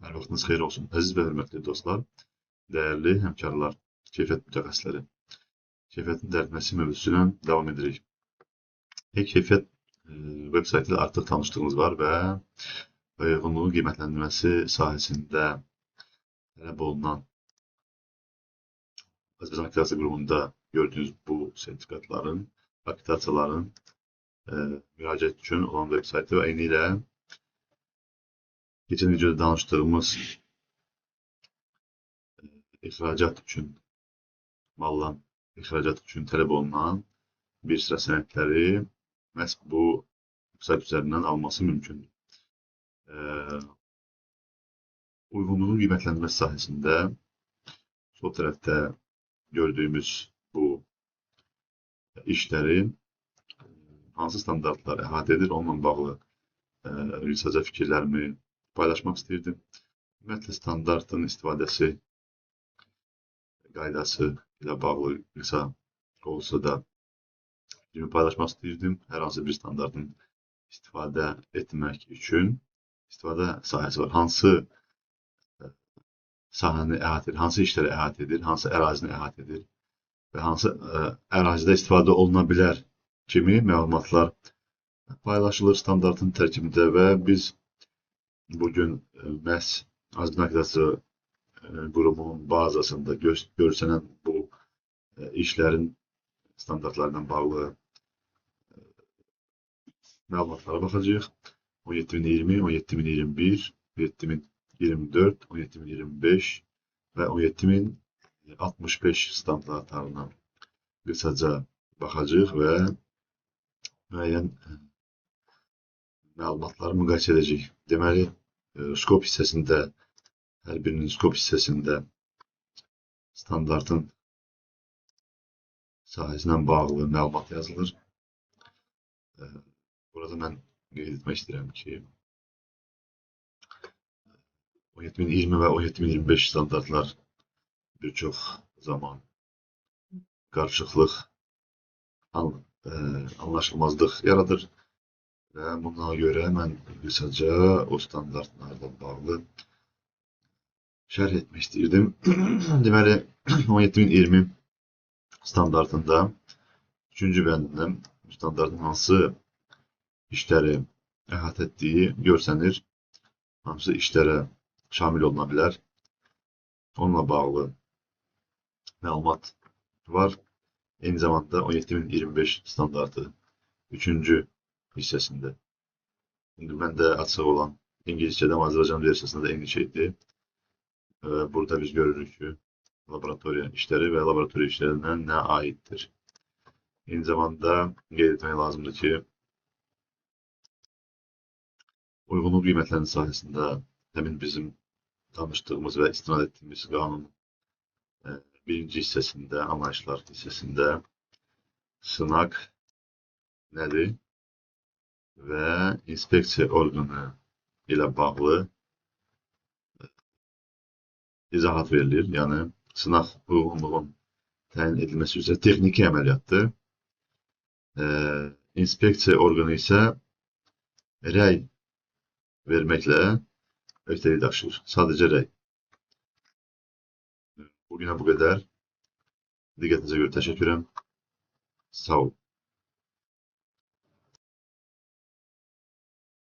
Hər vaxtınız xeyir olsun. Əziz və hörmətli dostlar, dəyərli həmkarlar, keyfiyyət mütəxəssisləri. Keyfiyyətin dərtməsi mövzusu ilə davam edirik. E-keyfiyyət veb saytı ilə artıq tanışdığınız var və uyğunluğun qiymətləndirməsi sahəsində tələb olunan Azərbaycan Akkreditasiya Qurumunda gördüyünüz bu sertifikatların, akkreditasiyaların müraciət üçün olan veb saytı və eyni ilə geçen videoda danıştığımız ixracat üçün, mallan ixracat üçün tələb olunan bir sıra sənədləri məhz bu sayt üzərindən alması mümkündür. Uyğunluğun qiymətləndirməsi sahəsində sol tərəfdə gördüyümüz bu işləri hansı standartlar əhatə edir, onunla bağlı qısaca fikirlərimi paylaşmaq istəyirdim. Ümumiyyətlə, standartın istifadəsi qaydası ilə bağlı qısa olsa da paylaşmaq istəyirdim. Hər hansı bir standartın istifadə etmək üçün istifadə sahəsi var. Hansı sahəni əhatə edir, hansı işləri əhatə edir, hansı ərazini əhatə edir və hansı ərazidə istifadə oluna bilər kimi məlumatlar paylaşılır standartın tərkibində və biz bugün məhz Azərbaycan Akkreditasiya Qurumunun bazasında görsənən bu işlərin standartlarla bağlı məlumatlara baxacağıq. 17020, 17021, 17024, 17025 və 17065 standartlarına qısaca baxacağıq və müəyyən məlumatları müqayisə edəcəyik. Deməli, skop hissəsində, hər birinin skop hissəsində standartın sahəsinə bağlı məlumat yazılır. Burada mən qeyd etmək istəyirəm ki, 17020 və 17025 standartlar bir çox zaman qarışıqlıq, anlaşılmazlıq yaradır və buna görə mən qısaca o standartlarla bağlı şərh etmək istəyirdim. Deməli, 17020 standartında 3-cü bəndən standartın hansı işləri əhatə etdiyi görsənir, hansı işlərə şamil oluna bilər. Onunla bağlı məlumat var. Eyni zamanda 17025 standartı 3-cü hissəsində. İndi məndə açıq olan İngiliscədən Azərbaycan versiyasında da eyni şeydir. Burada biz görürük ki, laboratoriya işləri və laboratoriya işlərinə nə aiddir. Eyni zamanda qeyd etmək lazımdır ki, uyğunluq qiymətlərinin sahəsində həmin bizim tanışdığımız və istinad etdiyimiz qanunun birinci hissəsində, anlayışlar hissəsində sınaq nədir və inspeksiya orqanı ilə bağlı izahat verilir. Yəni, sınaq uyğunluğun təyin edilməsi üzrə texniki əməliyyatdır. İnspeksiya orqanı isə rəy verməklə ötəyi daşıyır. Sadəcə rəy. Bugünə bu qədər. Diqqətinizə görə təşəkkür edirəm. Sağ olun.